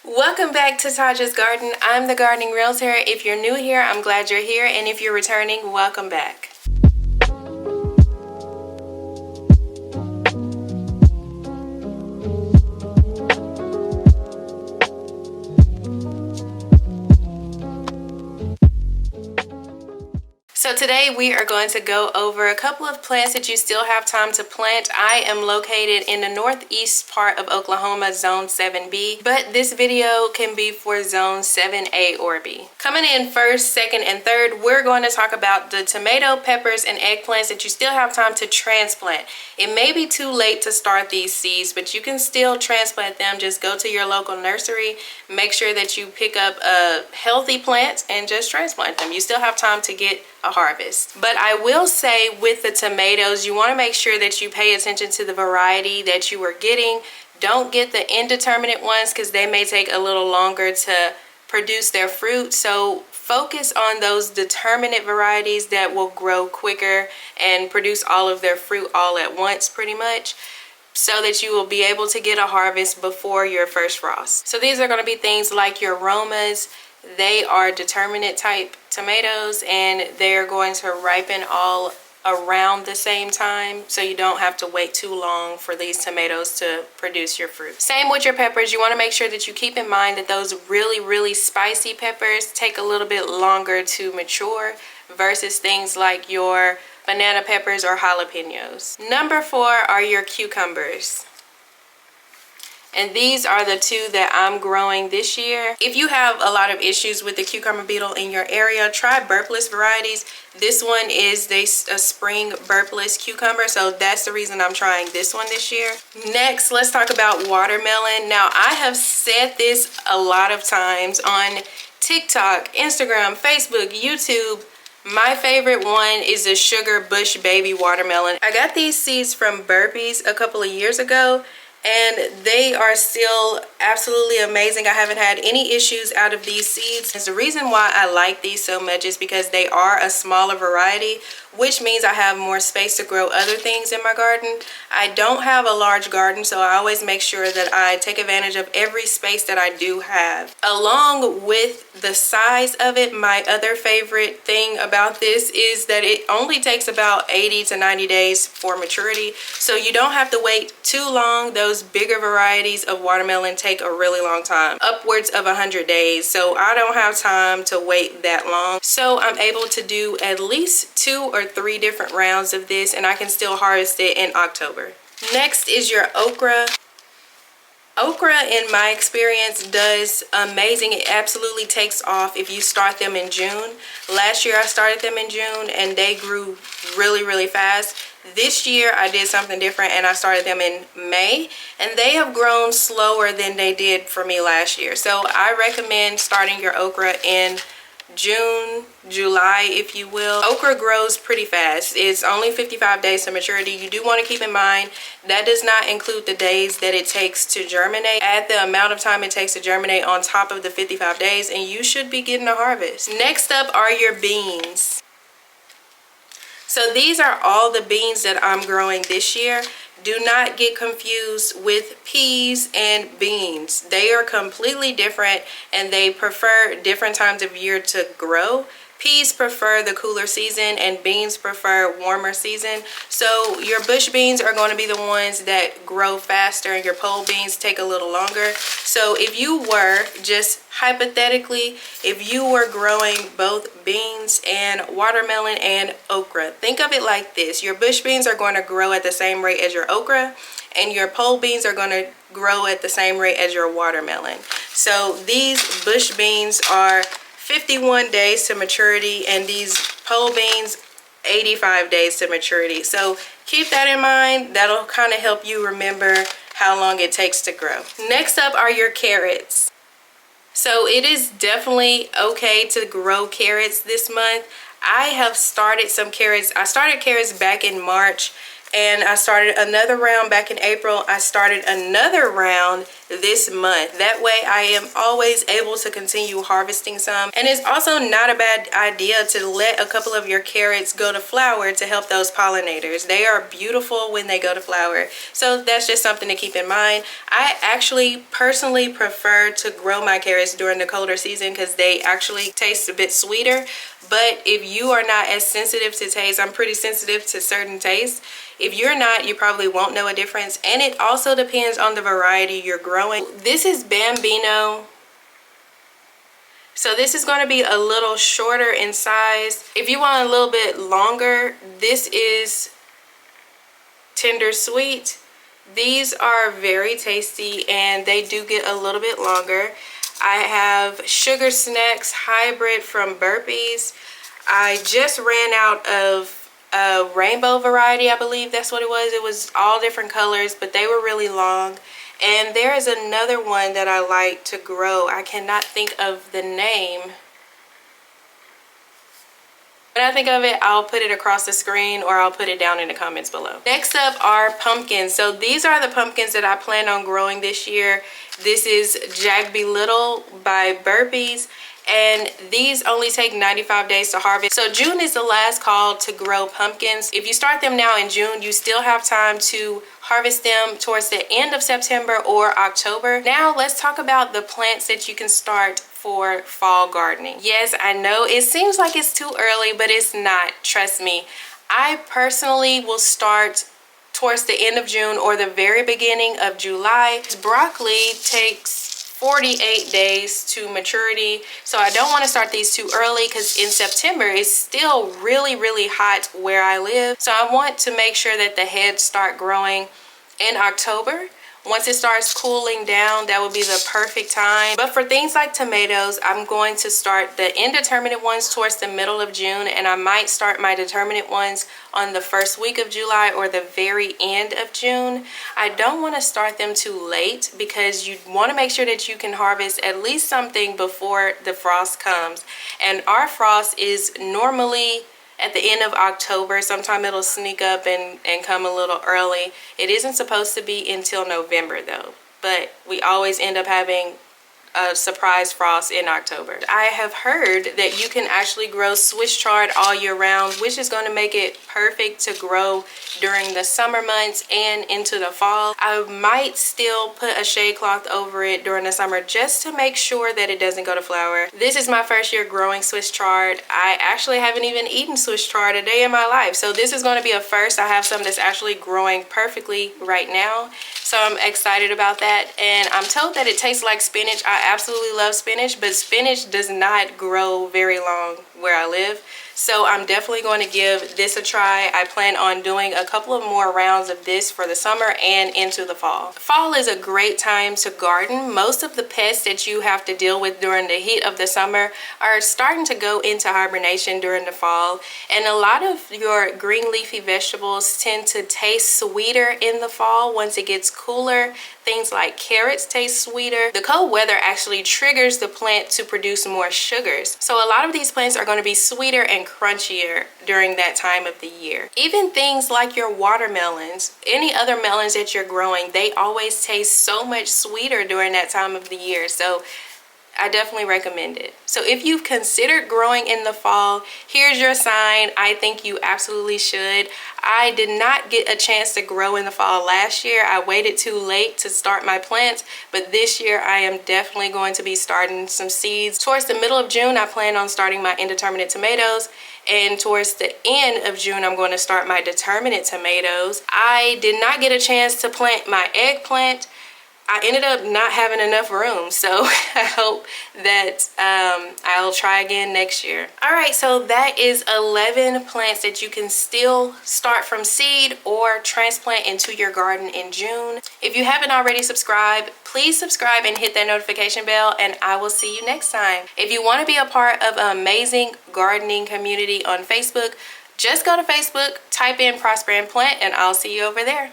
Welcome back to Taja's Garden. I'm the gardening realtor. If you're new here, I'm glad you're here, and if you're returning, welcome back. So today we are going to go over a couple of plants that you still have time to plant. I am located in the northeast part of Oklahoma, zone 7B, but this video can be for zone 7A or B. Coming in first, second, and third, we're going to talk about the tomato, peppers, and eggplants that you still have time to transplant. It may be too late to start these seeds, but you can still transplant them. Just go to your local nursery, make sure that you pick up a healthy plant and just transplant them. You still have time to get a harvest. But I will say with the tomatoes, you want to make sure that you pay attention to the variety that you are getting. Don't get the indeterminate ones because they may take a little longer to produce their fruit. So focus on those determinate varieties that will grow quicker and produce all of their fruit all at once pretty much, so that you will be able to get a harvest before your first frost. So these are going to be things like your Romas. They are determinate type tomatoes and they're going to ripen all around the same time, so you don't have to wait too long for these tomatoes to produce your fruit. Same with your peppers. You want to make sure that you keep in mind that those really spicy peppers take a little bit longer to mature versus things like your banana peppers or jalapenos. Number 4 are your cucumbers. And these are the two that I'm growing this year. If you have a lot of issues with the cucumber beetle in your area, try burpless varieties. This one is a spring burpless cucumber, so that's the reason I'm trying this one this year. Next, let's talk about watermelon. Now, I have said this a lot of times on TikTok, Instagram, Facebook, YouTube. My favorite one is the Sugar Bush Baby Watermelon. I got these seeds from Burpees a couple of years ago, and they are still absolutely amazing. I haven't had any issues out of these seeds. And the reason why I like these so much is because they are a smaller variety, which means I have more space to grow other things in my garden. I don't have a large garden, so I always make sure that I take advantage of every space that I do have. Along with the size of it, my other favorite thing about this is that it only takes about 80 to 90 days for maturity, so you don't have to wait too long. Those bigger varieties of watermelon take a really long time, upwards of 100 days, so I don't have time to wait that long. So I'm able to do at least 2 or 3 different rounds of this, and I can still harvest it in October. Next is your okra. Okra, in my experience, does amazing. It absolutely takes off if you start them in June. Last year I started them in June and they grew really fast. This year I did something different and I started them in May, and they have grown slower than they did for me last year. So I recommend starting your okra in June, July, if you will. Okra grows pretty fast. It's only 55 days to maturity. You do want to keep in mind that does not include the days that it takes to germinate. Add the amount of time it takes to germinate on top of the 55 days and you should be getting a harvest. Next up are your beans. So these are all the beans that I'm growing this year. Do not get confused with peas and beans. They are completely different and they prefer different times of year to grow. Peas prefer the cooler season and beans prefer warmer season. So your bush beans are going to be the ones that grow faster and your pole beans take a little longer. So if you were, just hypothetically, if you were growing both beans and watermelon and okra, think of it like this. Your bush beans are going to grow at the same rate as your okra, and your pole beans are going to grow at the same rate as your watermelon. So these bush beans are 51 days to maturity and these pole beans 85 days to maturity. So keep that in mind. That'll kind of help you remember how long it takes to grow. Next up are your carrots. So it is definitely okay to grow carrots this month. I have started some carrots. I started carrots back in March and I started another round back in April. I started another round this month. That way I am always able to continue harvesting some. And it's also not a bad idea to let a couple of your carrots go to flower to help those pollinators. They are beautiful when they go to flower. So that's just something to keep in mind. I actually personally prefer to grow my carrots during the colder season because they actually taste a bit sweeter. But if you are not as sensitive to taste, I'm pretty sensitive to certain tastes. If you're not, you probably won't know a difference. And it also depends on the variety you're growing. This is Bambino. So this is going to be a little shorter in size. If you want a little bit longer, this is Tender Sweet. These are very tasty and they do get a little bit longer. I have Sugar Snacks Hybrid from Burpees. I just ran out of a rainbow variety, I believe that's what it was. It was all different colors, but they were really long. And there is another one that I like to grow. I cannot think of the name. When I think of it, I'll put it across the screen or I'll put it down in the comments below. Next up are pumpkins. So these are the pumpkins that I plan on growing this year. This is Jack Be Little by Burpees. And these only take 95 days to harvest. So June is the last call to grow pumpkins. If you start them now in June, you still have time to harvest them towards the end of September or October. Now let's talk about the plants that you can start for fall gardening. Yes, I know it seems like it's too early, but it's not, trust me. I personally will start towards the end of June or the very beginning of July. Broccoli takes 48 days to maturity, so I don't want to start these too early because in September it's still really hot where I live. So I want to make sure that the heads start growing in October. Once it starts cooling down, that would be the perfect time. But for things like tomatoes, I'm going to start the indeterminate ones towards the middle of June, and I might start my determinate ones on the first week of July or the very end of June. I don't want to start them too late because you want to make sure that you can harvest at least something before the frost comes. And our frost is normally at the end of October. Sometime it'll sneak up and come a little early. It isn't supposed to be until November though, but we always end up having a surprise frost in October. I have heard that you can actually grow Swiss chard all year round, which is going to make it perfect to grow during the summer months and into the fall. I might still put a shade cloth over it during the summer just to make sure that it doesn't go to flower. This is my first year growing Swiss chard. I actually haven't even eaten Swiss chard a day in my life, so this is going to be a first. I have some that's actually growing perfectly right now, so I'm excited about that. And I'm told that it tastes like spinach. I absolutely love spinach, but spinach does not grow very long where I live. So I'm definitely going to give this a try. I plan on doing a couple of more rounds of this for the summer and into the fall. Fall is a great time to garden. Most of the pests that you have to deal with during the heat of the summer are starting to go into hibernation during the fall. And a lot of your green leafy vegetables tend to taste sweeter in the fall once it gets cooler. Things like carrots taste sweeter. The cold weather actually triggers the plant to produce more sugars. So a lot of these plants are going to be sweeter and crunchier during that time of the year. Even things like your watermelons, any other melons that you're growing, they always taste so much sweeter during that time of the year. So I definitely recommend it. So if you've considered growing in the fall, here's your sign. I think you absolutely should. I did not get a chance to grow in the fall last year. I waited too late to start my plants, but this year I am definitely going to be starting some seeds. Towards the middle of June, I plan on starting my indeterminate tomatoes, and towards the end of June, I'm going to start my determinate tomatoes. I did not get a chance to plant my eggplant. I ended up not having enough room, so I hope that I'll try again next year. All right, so that is 11 plants that you can still start from seed or transplant into your garden in June. If you haven't already subscribed, please subscribe and hit that notification bell, and I will see you next time. If you want to be a part of an amazing gardening community on Facebook, just go to Facebook, type in Prosper and Plant, and I'll see you over there.